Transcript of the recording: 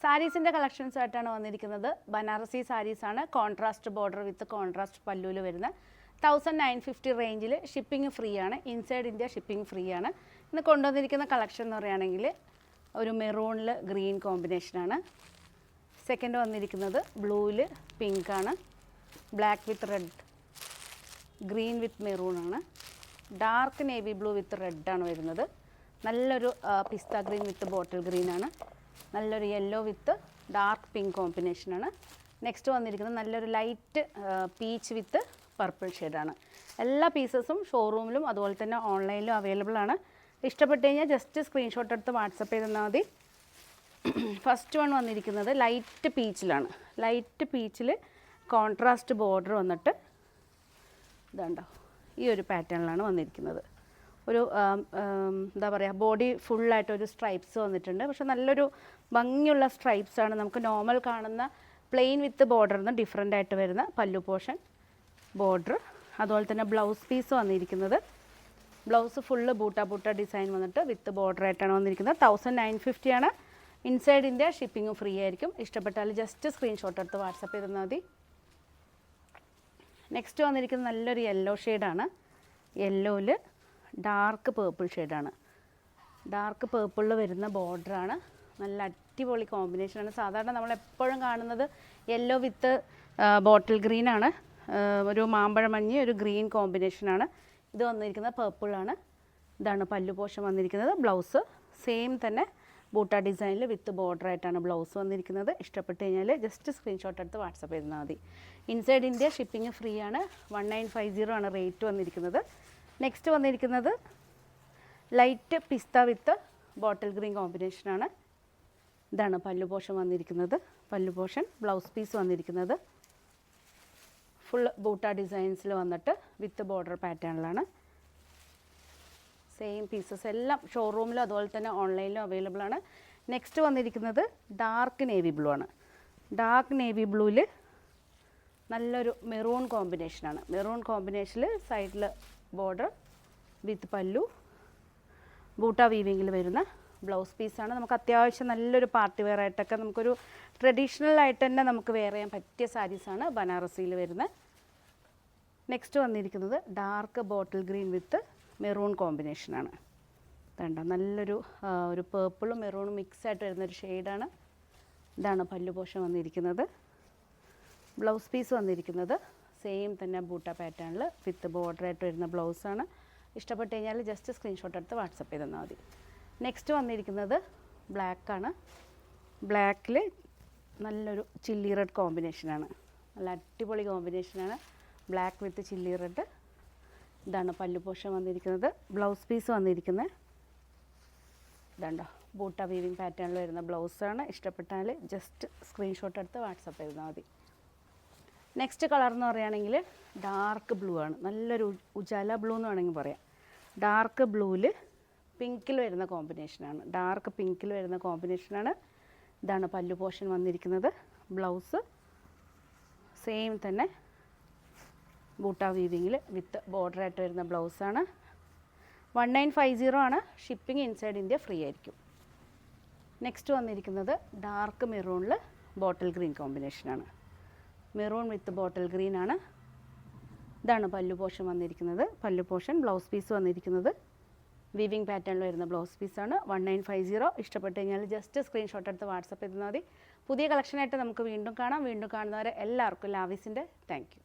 സാരീസിൻ്റെ collections ആയിട്ടാണ് വന്നിരിക്കുന്നത്. ബനാറസി സാരീസാണ്. കോൺട്രാസ്റ്റ് ബോർഡർ വിത്ത് കോൺട്രാസ്റ്റ് പല്ലുവിൽ വരുന്ന 1950 റേഞ്ചിൽ ഷിപ്പിംഗ് ഫ്രീ ആണ്. ഇൻസൈഡ് ഇന്ത്യ ഷിപ്പിംഗ് ഫ്രീ ആണ്. ഇന്ന് കൊണ്ടുവന്നിരിക്കുന്ന കളക്ഷൻ എന്ന് പറയുകയാണെങ്കിൽ ഒരു മെറൂണിൽ ഗ്രീൻ കോമ്പിനേഷനാണ്. സെക്കൻഡ് വന്നിരിക്കുന്നത് ബ്ലൂവിൽ പിങ്കാണ്. Black with red, green with മെറൂണാണ്. ഡാർക്ക് നേവി ബ്ലൂ വിത്ത് റെഡാണ് വരുന്നത്. നല്ലൊരു പിസ്ത ഗ്രീൻ വിത്ത് ബോട്ടിൽ ഗ്രീനാണ്. നല്ലൊരു യെല്ലോ വിത്ത് ഡാർക്ക് പിങ്ക് കോമ്പിനേഷനാണ്. നെക്സ്റ്റ് വന്നിരിക്കുന്നത് നല്ലൊരു ലൈറ്റ് പീച്ച് വിത്ത് പർപ്പിൾ ഷെയ്ഡാണ്. എല്ലാ പീസസും ഷോറൂമിലും അതുപോലെ തന്നെ ഓൺലൈനിലും അവൈലബിൾ ആണ്. ഇഷ്ടപ്പെട്ട് കഴിഞ്ഞാൽ ജസ്റ്റ് സ്ക്രീൻഷോട്ട് എടുത്ത് വാട്സപ്പ് ചെയ്ത് തന്നാൽ മതി. ഫസ്റ്റ് വൺ വന്നിരിക്കുന്നത് ലൈറ്റ് പീച്ചിലാണ്. ലൈറ്റ് പീച്ചിൽ കോൺട്രാസ്റ്റ് ബോർഡർ വന്നിട്ട് ഇതുണ്ടോ ഈ ഒരു പാറ്റേണിലാണ് വന്നിരിക്കുന്നത്. ഒരു എന്താ പറയുക, ബോഡി ഫുള്ളായിട്ടൊരു സ്ട്രൈപ്സ് വന്നിട്ടുണ്ട്. പക്ഷെ നല്ലൊരു ഭംഗിയുള്ള സ്ട്രൈപ്സാണ്. നമുക്ക് നോർമൽ കാണുന്ന പ്ലെയിൻ വിത്ത് ബോർഡറിൽ നിന്ന് ഡിഫറെൻ്റ് ആയിട്ട് വരുന്ന പല്ലു പോർഷൻ ബോർഡർ. അതുപോലെ തന്നെ ബ്ലൗസ് പീസ് വന്നിരിക്കുന്നത്, ബ്ലൗസ് ഫുള്ള് ബൂട്ട ഡിസൈൻ വന്നിട്ട് വിത്ത് ബോർഡർ ആയിട്ടാണ് വന്നിരിക്കുന്നത്. 1950 ആണ്. ഇൻസൈഡ് ഇന്ത്യ ഷിപ്പിങ്ങും ഫ്രീ ആയിരിക്കും. ഇഷ്ടപ്പെട്ടാൽ ജസ്റ്റ് സ്ക്രീൻഷോട്ട് എടുത്ത് വാട്സപ്പ് ചെയ്ത് തന്നാൽ മതി. നെക്സ്റ്റ് വന്നിരിക്കുന്നത് നല്ലൊരു യെല്ലോ ഷെയ്ഡാണ്. യെല്ലോയിൽ ഡാർക്ക് പേർപ്പിൾ ഷെയ്ഡാണ്. ഡാർക്ക് പേർപ്പിളിൽ വരുന്ന ബോർഡറാണ്. നല്ല അടിപൊളി കോമ്പിനേഷനാണ്. സാധാരണ നമ്മളെപ്പോഴും കാണുന്നത് യെല്ലോ വിത്ത് ബോട്ടിൽ ഗ്രീനാണ്. ഒരു മാമ്പഴ മഞ്ഞ് ഒരു ഗ്രീൻ കോമ്പിനേഷനാണ്. ഇത് വന്നിരിക്കുന്നത് പേർപ്പിളാണ്. ഇതാണ് പല്ലു പോർഷൻ വന്നിരിക്കുന്നത്. ബ്ലൗസ് സെയിം തന്നെ ബൂട്ട ഡിസൈനിൽ വിത്ത് ബോർഡർ ആയിട്ടാണ് ബ്ലൗസ് വന്നിരിക്കുന്നത്. ഇഷ്ടപ്പെട്ട് കഴിഞ്ഞാൽ ജസ്റ്റ് സ്ക്രീൻഷോട്ട് എടുത്ത് വാട്സപ്പ് ചെയ്താൽ മതി. ഇൻസൈഡ് ഇന്ത്യ ഷിപ്പിംഗ് ഫ്രീ ആണ്. 1950 ആണ് റേറ്റ് വന്നിരിക്കുന്നത്. നെക്സ്റ്റ് വന്നിരിക്കുന്നത് ലൈറ്റ് പിസ്ത വിത്ത് ബോട്ടിൽ ഗ്രീൻ കോമ്പിനേഷനാണ്. ഇതാണ് പല്ലു പോർഷൻ വന്നിരിക്കുന്നത്. പല്ലു പോർഷൻ ബ്ലൗസ് പീസ് വന്നിരിക്കുന്നത് ഫുൾ ബൂട്ട ഡിസൈൻസിൽ വന്നിട്ട് വിത്ത് ബോർഡർ പാറ്റേണിലാണ്. സെയിം പീസസ് എല്ലാം ഷോറൂമിലും അതുപോലെ തന്നെ ഓൺലൈനിലും അവൈലബിൾ ആണ്. നെക്സ്റ്റ് വന്നിരിക്കുന്നത് ഡാർക്ക് നേവി ബ്ലൂ ആണ്. ഡാർക്ക് നേവി ബ്ലൂവിൽ നല്ലൊരു മെറൂൺ കോമ്പിനേഷനാണ്. മെറൂൺ കോമ്പിനേഷനിൽ സൈഡിൽ ബോർഡർ വിത്ത് പല്ലു ബൂട്ട വീവിങ്ങിൽ വരുന്ന ബ്ലൗസ് പീസാണ്. നമുക്ക് അത്യാവശ്യം നല്ലൊരു പാർട്ടി വെയർ ആയിട്ടൊക്കെ നമുക്കൊരു ട്രഡീഷണൽ ആയിട്ട് തന്നെ നമുക്ക് വെയർ ചെയ്യാൻ പറ്റിയ സാരീസാണ് ബനാറസിയിൽ വരുന്നത്. നെക്സ്റ്റ് വന്നിരിക്കുന്നത് ഡാർക്ക് ബോട്ടിൽ ഗ്രീൻ വിത്ത് മെറൂൺ കോമ്പിനേഷനാണ്. വേണ്ട നല്ലൊരു ഒരു പേർപ്പിളും മെറൂണും മിക്സ് ആയിട്ട് വരുന്നൊരു ഷെയ്ഡാണ്. ഇതാണ് പല്ലു പോർഷൻ വന്നിരിക്കുന്നത്. ബ്ലൗസ് പീസ് വന്നിരിക്കുന്നത് സെയിം തന്നെ ബൂട്ട പാറ്റേണിൽ വിത്ത് ബോർഡർ ആയിട്ട് വരുന്ന ബ്ലൗസാണ്. ഇഷ്ടപ്പെട്ട് കഴിഞ്ഞാൽ ജസ്റ്റ് സ്ക്രീൻഷോട്ട് എടുത്ത് വാട്സപ്പ് ചെയ്ത് തന്നാൽ മതി. നെക്സ്റ്റ് വന്നിരിക്കുന്നത് ബ്ലാക്കാണ്. ബ്ലാക്കിൽ നല്ലൊരു ചില്ലി റെഡ് കോമ്പിനേഷനാണ്. നല്ല അടിപൊളി കോമ്പിനേഷനാണ്. Black with chilli red. ഇതാണ് പല്ലു പോർഷൻ വന്നിരിക്കുന്നത്. ബ്ലൗസ് പീസ് വന്നിരിക്കുന്നത് ഇതുണ്ടോ ബൂട്ട വീവിങ് പാറ്റേണിൽ വരുന്ന ബ്ലൗസാണ്. ഇഷ്ടപ്പെട്ടാൽ ജസ്റ്റ് സ്ക്രീൻഷോട്ട് എടുത്ത് വാട്സപ്പ് ചെയ്താൽ മതി. നെക്സ്റ്റ് കളർ എന്ന് പറയുകയാണെങ്കിൽ ഡാർക്ക് ബ്ലൂ ആണ്. നല്ലൊരു ഉജാല ബ്ലൂ എന്ന് വേണമെങ്കിൽ പറയാം. ഡാർക്ക് ബ്ലൂവിൽ പിങ്കിൽ വരുന്ന കോമ്പിനേഷനാണ്. ഡാർക്ക് പിങ്കിൽ വരുന്ന കോമ്പിനേഷനാണ്. ഇതാണ് പല്ലു പോർഷൻ വന്നിരിക്കുന്നത്. ബ്ലൗസ് സെയിം തന്നെ ബൂട്ട വീവിങ്ങിൽ വിത്ത് ബോർഡർ ആയിട്ട് വരുന്ന ബ്ലൗസാണ്. 1950 ആണ്. ഷിപ്പിംഗ് ഇൻസൈഡ് ഇന്ത്യ ഫ്രീ ആയിരിക്കും. നെക്സ്റ്റ് വന്നിരിക്കുന്നത് ഡാർക്ക് മെറൂണിൽ ബോട്ടിൽ ഗ്രീൻ കോമ്പിനേഷനാണ്. മെറൂൺ വിത്ത് ബോട്ടിൽ ഗ്രീൻ ആണ്. ഇതാണ് പല്ലു പോർഷൻ വന്നിരിക്കുന്നത്. പല്ലു പോർഷൻ ബ്ലൗസ് പീസ് വന്നിരിക്കുന്നത് വീവിങ് പാറ്റേണിൽ വരുന്ന ബ്ലൗസ് പീസാണ്. 1950. ഇഷ്ടപ്പെട്ട് കഴിഞ്ഞാൽ ജസ്റ്റ് സ്ക്രീൻഷോട്ട് എടുത്ത് വാട്സപ്പ് ചെയ്താൽ മതി. പുതിയ കളക്ഷനായിട്ട് നമുക്ക് വീണ്ടും കാണാം. വീണ്ടും കാണുന്നവരെ എല്ലാവർക്കും ലാവിസിൻ്റെ താങ്ക് യു.